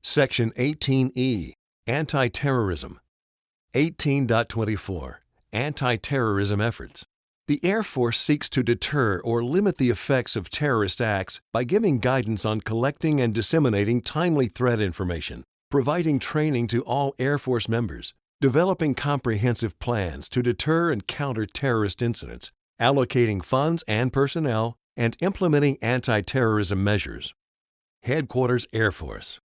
Section 18E, Anti-Terrorism. 18.24, Anti-Terrorism Efforts. The Air Force seeks to deter or limit the effects of terrorist acts by giving guidance on collecting and disseminating timely threat information, providing training to all Air Force members, developing comprehensive plans to deter and counter terrorist incidents, allocating funds and personnel, and implementing anti-terrorism measures. Headquarters Air Force.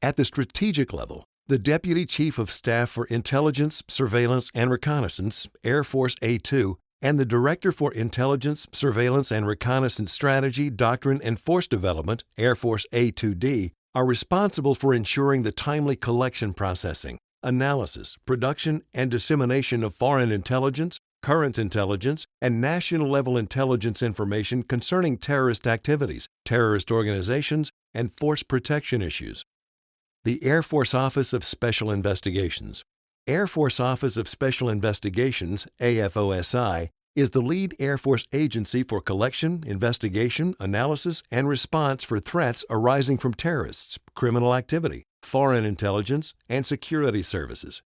At the strategic level, the Deputy Chief of Staff for Intelligence, Surveillance, and Reconnaissance, Air Force A2, and the Director for Intelligence, Surveillance, and Reconnaissance Strategy, Doctrine, and Force Development, Air Force A2D, are responsible for ensuring the timely collection, processing, analysis, production, and dissemination of foreign intelligence, current intelligence, and national-level intelligence information concerning terrorist activities, terrorist organizations, and force protection issues. The Air Force Office of Special Investigations. Air Force Office of Special Investigations, AFOSI, is the lead Air Force agency for collection, investigation, analysis, and response for threats arising from terrorists, criminal activity, foreign intelligence, and security services.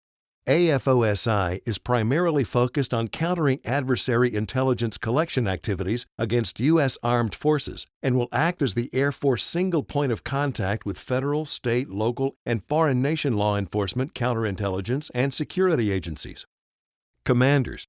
AFOSI is primarily focused on countering adversary intelligence collection activities against U.S. armed forces and will act as the Air Force single point of contact with federal, state, local, and foreign nation law enforcement, counterintelligence, and security agencies. Commanders.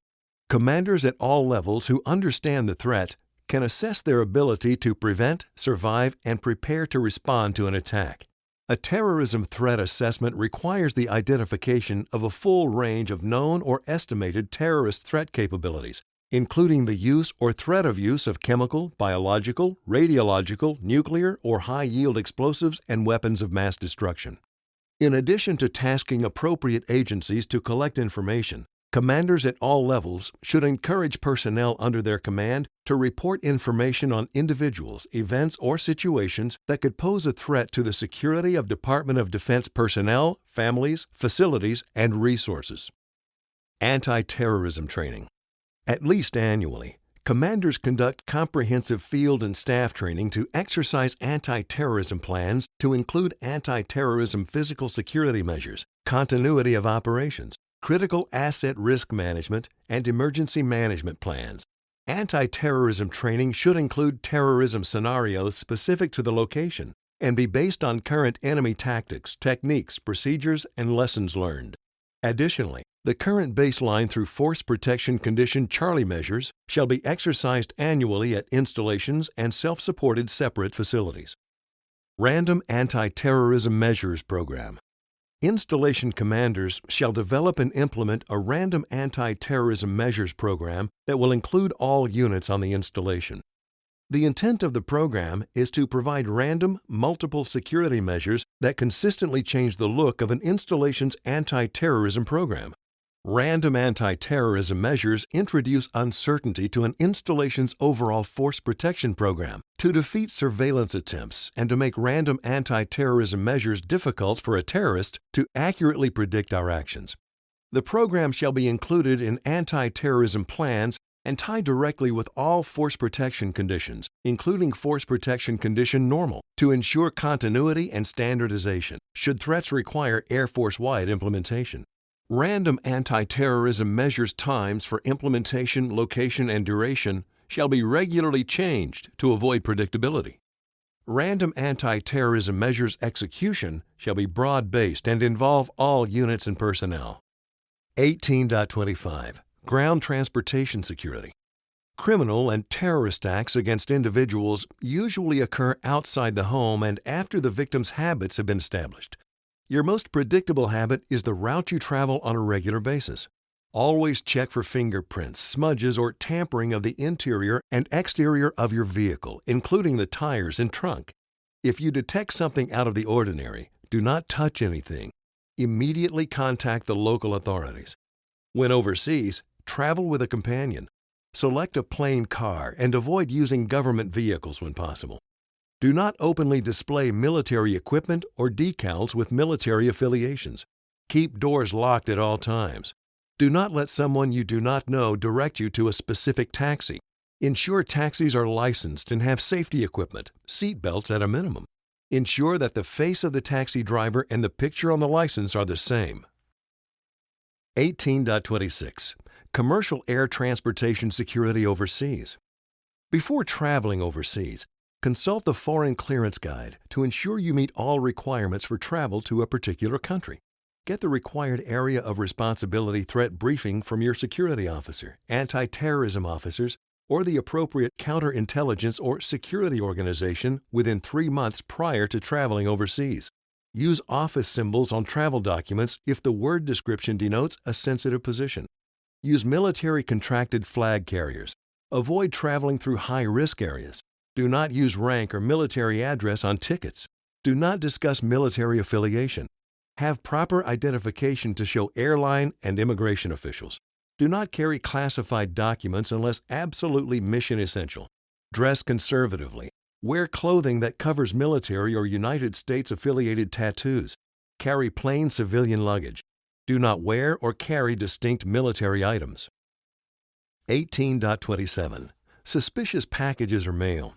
Commanders at all levels who understand the threat can assess their ability to prevent, survive, and prepare to respond to an attack. A terrorism threat assessment requires the identification of a full range of known or estimated terrorist threat capabilities, including the use or threat of use of chemical, biological, radiological, nuclear, or high-yield explosives and weapons of mass destruction. In addition to tasking appropriate agencies to collect information, commanders at all levels should encourage personnel under their command to report information on individuals, events, or situations that could pose a threat to the security of Department of Defense personnel, families, facilities, and resources. Anti-terrorism training. At least annually, commanders conduct comprehensive field and staff training to exercise anti-terrorism plans to include anti-terrorism physical security measures, continuity of operations, critical asset risk management, and emergency management plans. Anti-terrorism training should include terrorism scenarios specific to the location and be based on current enemy tactics, techniques, procedures, and lessons learned. Additionally, the current baseline through Force Protection Condition Charlie measures shall be exercised annually at installations and self-supported separate facilities. Random Anti-Terrorism Measures Program. Installation commanders shall develop and implement a random anti-terrorism measures program that will include all units on the installation. The intent of the program is to provide random, multiple security measures that consistently change the look of an installation's anti-terrorism program. Random anti-terrorism measures introduce uncertainty to an installation's overall force protection program to defeat surveillance attempts and to make random anti-terrorism measures difficult for a terrorist to accurately predict our actions. The program shall be included in anti-terrorism plans and tie directly with all force protection conditions, including Force Protection Condition Normal, to ensure continuity and standardization, should threats require Air Force-wide implementation. Random anti-terrorism measures times for implementation, location, and duration shall be regularly changed to avoid predictability. Random anti-terrorism measures execution shall be broad-based and involve all units and personnel. 18.25, Ground Transportation Security. Criminal and terrorist acts against individuals usually occur outside the home and after the victim's habits have been established. Your most predictable habit is the route you travel on a regular basis. Always check for fingerprints, smudges, or tampering of the interior and exterior of your vehicle, including the tires and trunk. If you detect something out of the ordinary, do not touch anything. Immediately contact the local authorities. When overseas, travel with a companion. Select a plain car and avoid using government vehicles when possible. Do not openly display military equipment or decals with military affiliations. Keep doors locked at all times. Do not let someone you do not know direct you to a specific taxi. Ensure taxis are licensed and have safety equipment, seat belts at a minimum. Ensure that the face of the taxi driver and the picture on the license are the same. 18.26. Commercial air transportation security overseas. Before traveling overseas, consult the Foreign Clearance Guide to ensure you meet all requirements for travel to a particular country. Get the required area of responsibility threat briefing from your security officer, anti-terrorism officers, or the appropriate counterintelligence or security organization within 3 months prior to traveling overseas. Use office symbols on travel documents if the word description denotes a sensitive position. Use military contracted flag carriers. Avoid traveling through high-risk areas. Do not use rank or military address on tickets. Do not discuss military affiliation. Have proper identification to show airline and immigration officials. Do not carry classified documents unless absolutely mission essential. Dress conservatively. Wear clothing that covers military or United States-affiliated tattoos. Carry plain civilian luggage. Do not wear or carry distinct military items. 18.27. Suspicious packages or mail.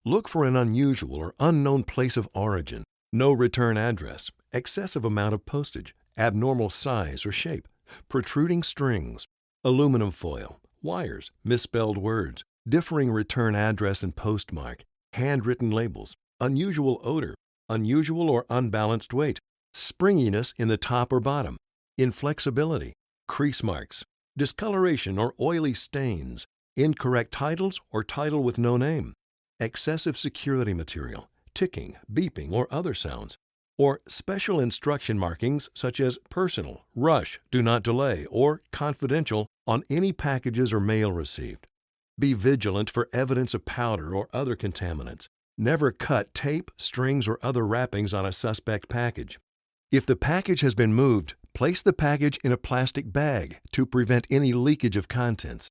Look for an unusual or unknown place of origin, no return address, excessive amount of postage, abnormal size or shape, protruding strings, aluminum foil, wires, misspelled words, differing return address and postmark, handwritten labels, unusual odor, unusual or unbalanced weight, springiness in the top or bottom, inflexibility, crease marks, discoloration or oily stains, incorrect titles or title with no name, excessive security material, ticking, beeping, or other sounds, or special instruction markings such as personal, rush, do not delay, or confidential on any packages or mail received. Be vigilant for evidence of powder or other contaminants. Never cut tape, strings, or other wrappings on a suspect package. If the package has been moved, place the package in a plastic bag to prevent any leakage of contents.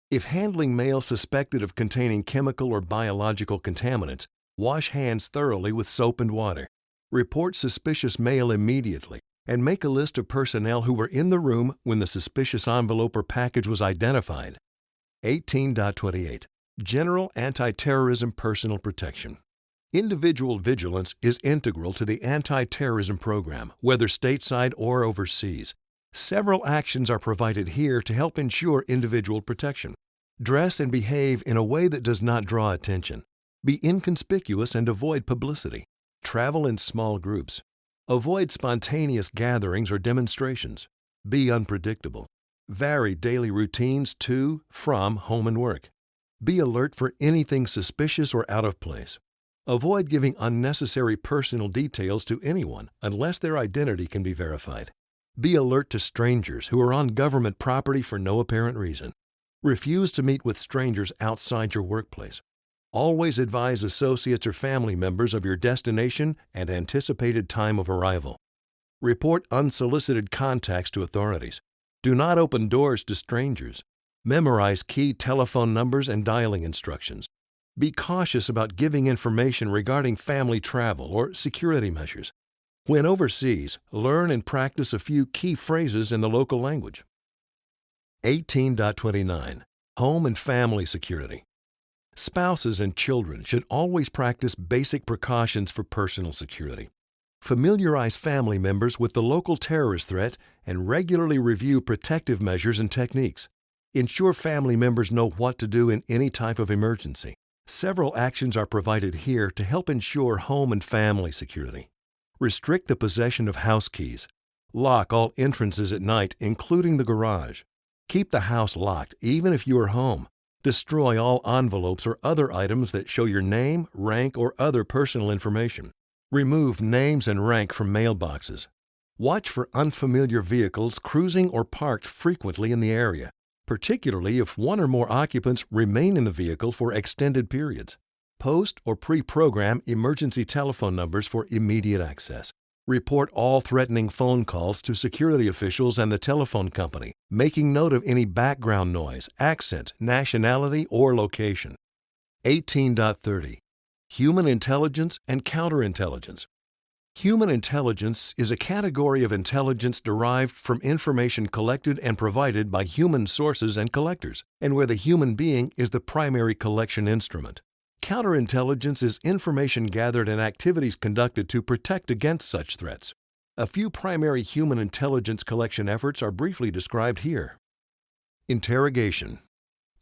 If handling mail suspected of containing chemical or biological contaminants, wash hands thoroughly with soap and water. Report suspicious mail immediately and make a list of personnel who were in the room when the suspicious envelope or package was identified. 18.28. General Anti-Terrorism Personal Protection. Individual vigilance is integral to the anti-terrorism program, whether stateside or overseas. Several actions are provided here to help ensure individual protection. Dress and behave in a way that does not draw attention. Be inconspicuous and avoid publicity. Travel in small groups. Avoid spontaneous gatherings or demonstrations. Be unpredictable. Vary daily routines to, from home and work. Be alert for anything suspicious or out of place. Avoid giving unnecessary personal details to anyone unless their identity can be verified. Be alert to strangers who are on government property for no apparent reason. Refuse to meet with strangers outside your workplace. Always advise associates or family members of your destination and anticipated time of arrival. Report unsolicited contacts to authorities. Do not open doors to strangers. Memorize key telephone numbers and dialing instructions. Be cautious about giving information regarding family travel or security measures. When overseas, learn and practice a few key phrases in the local language. 18.29. Home and family security. Spouses and children should always practice basic precautions for personal security. Familiarize family members with the local terrorist threat and regularly review protective measures and techniques. Ensure family members know what to do in any type of emergency. Several actions are provided here to help ensure home and family security. Restrict the possession of house keys. Lock all entrances at night, including the garage. Keep the house locked even if you are home. Destroy all envelopes or other items that show your name, rank, or other personal information. Remove names and rank from mailboxes. Watch for unfamiliar vehicles cruising or parked frequently in the area, particularly if one or more occupants remain in the vehicle for extended periods. Post or pre-program emergency telephone numbers for immediate access. Report all threatening phone calls to security officials and the telephone company, making note of any background noise, accent, nationality, or location. 18.30. Human intelligence and counterintelligence. Human intelligence is a category of intelligence derived from information collected and provided by human sources and collectors, and where the human being is the primary collection instrument. Counterintelligence is information gathered and activities conducted to protect against such threats. A few primary human intelligence collection efforts are briefly described here. Interrogation.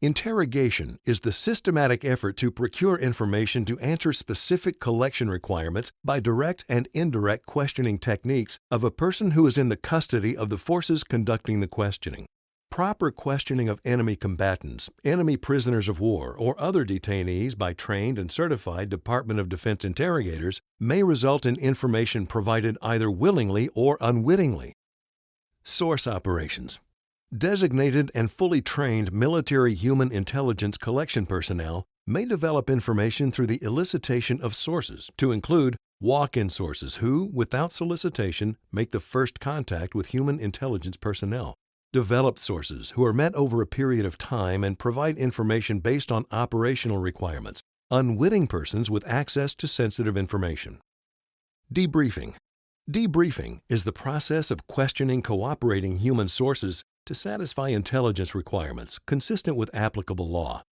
Interrogation is the systematic effort to procure information to answer specific collection requirements by direct and indirect questioning techniques of a person who is in the custody of the forces conducting the questioning. Proper questioning of enemy combatants, enemy prisoners of war, or other detainees by trained and certified Department of Defense interrogators may result in information provided either willingly or unwittingly. Source operations. Designated and fully trained military human intelligence collection personnel may develop information through the elicitation of sources, to include walk-in sources who, without solicitation, make the first contact with human intelligence personnel. Developed sources who are met over a period of time and provide information based on operational requirements. Unwitting persons with access to sensitive information. Debriefing. Debriefing is the process of questioning cooperating human sources to satisfy intelligence requirements consistent with applicable law.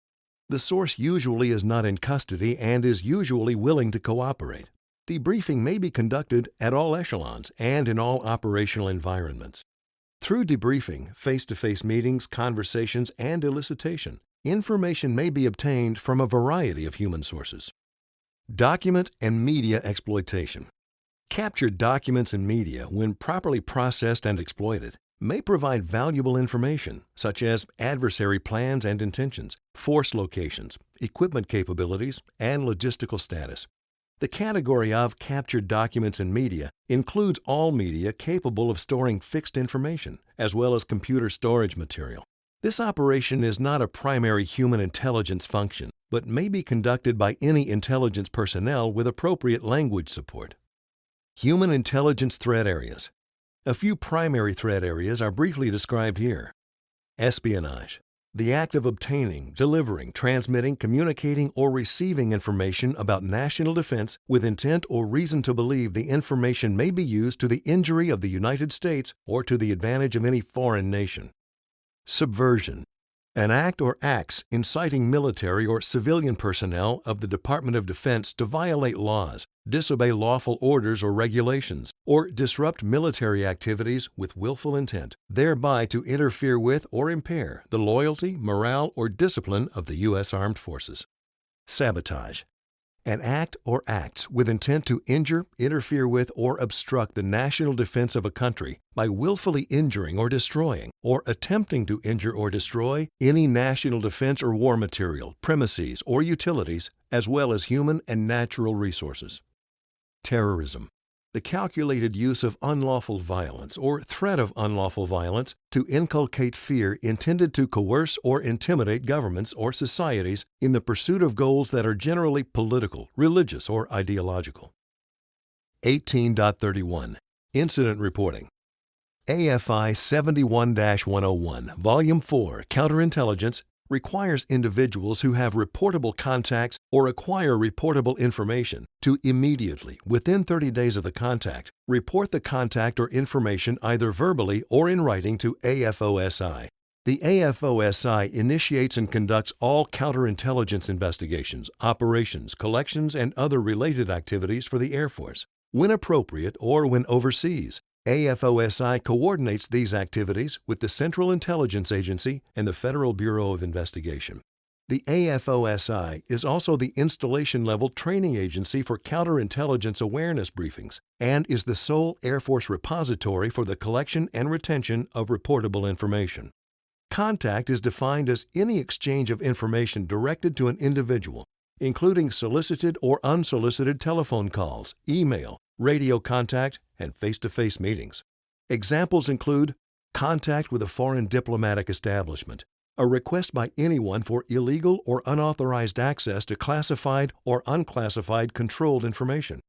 The source usually is not in custody and is usually willing to cooperate. Debriefing may be conducted at all echelons and in all operational environments. Through debriefing, face-to-face meetings, conversations, and elicitation, information may be obtained from a variety of human sources. Document and media exploitation. Captured documents and media, when properly processed and exploited, may provide valuable information, such as adversary plans and intentions, force locations, equipment capabilities, and logistical status. The category of captured documents and media includes all media capable of storing fixed information, as well as computer storage material. This operation is not a primary human intelligence function, but may be conducted by any intelligence personnel with appropriate language support. Human intelligence threat areas. A few primary threat areas are briefly described here. Espionage. The act of obtaining, delivering, transmitting, communicating, or receiving information about national defense with intent or reason to believe the information may be used to the injury of the United States or to the advantage of any foreign nation. Subversion. An act or acts inciting military or civilian personnel of the Department of Defense to violate laws, disobey lawful orders or regulations, or disrupt military activities with willful intent, thereby to interfere with or impair the loyalty, morale, or discipline of the U.S. Armed Forces. Sabotage. An act or acts with intent to injure, interfere with, or obstruct the national defense of a country by willfully injuring or destroying, or attempting to injure or destroy any national defense or war material, premises, or utilities, as well as human and natural resources. Terrorism. The calculated use of unlawful violence or threat of unlawful violence to inculcate fear intended to coerce or intimidate governments or societies in the pursuit of goals that are generally political, religious, or ideological. 18.31 Incident Reporting. AFI 71-101, Volume 4, Counterintelligence, requires individuals who have reportable contacts or acquire reportable information to immediately, within 30 days of the contact, report the contact or information either verbally or in writing to AFOSI. The AFOSI initiates and conducts all counterintelligence investigations, operations, collections, and other related activities for the Air Force. When appropriate or when overseas, AFOSI coordinates these activities with the Central Intelligence Agency and the Federal Bureau of Investigation. The AFOSI is also the installation-level training agency for counterintelligence awareness briefings and is the sole Air Force repository for the collection and retention of reportable information. Contact is defined as any exchange of information directed to an individual, including solicited or unsolicited telephone calls, email, radio contact, and face-to-face meetings. Examples include contact with a foreign diplomatic establishment, a request by anyone for illegal or unauthorized access to classified or unclassified controlled information,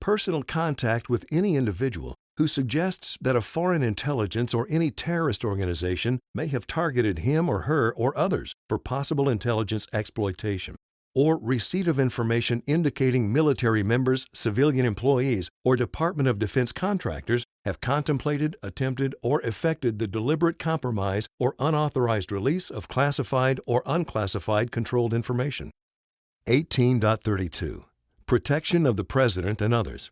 personal contact with any individual who suggests that a foreign intelligence or any terrorist organization may have targeted him or her or others for possible intelligence exploitation, or receipt of information indicating military members, civilian employees, or Department of Defense contractors have contemplated, attempted, or effected the deliberate compromise or unauthorized release of classified or unclassified controlled information. 18.32 Protection of the President and Others.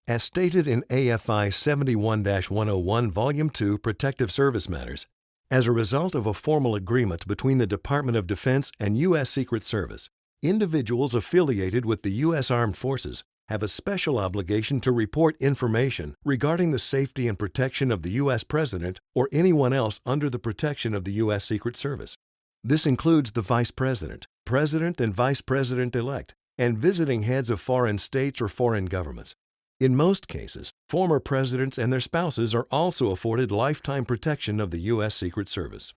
As stated in AFI 71-101 Volume 2 Protective Service Matters, as a result of a formal agreement between the Department of Defense and U.S. Secret Service, individuals affiliated with the U.S. Armed Forces have a special obligation to report information regarding the safety and protection of the U.S. President or anyone else under the protection of the U.S. Secret Service. This includes the Vice President, President and Vice President-elect, and visiting heads of foreign states or foreign governments. In most cases, former presidents and their spouses are also afforded lifetime protection of the U.S. Secret Service.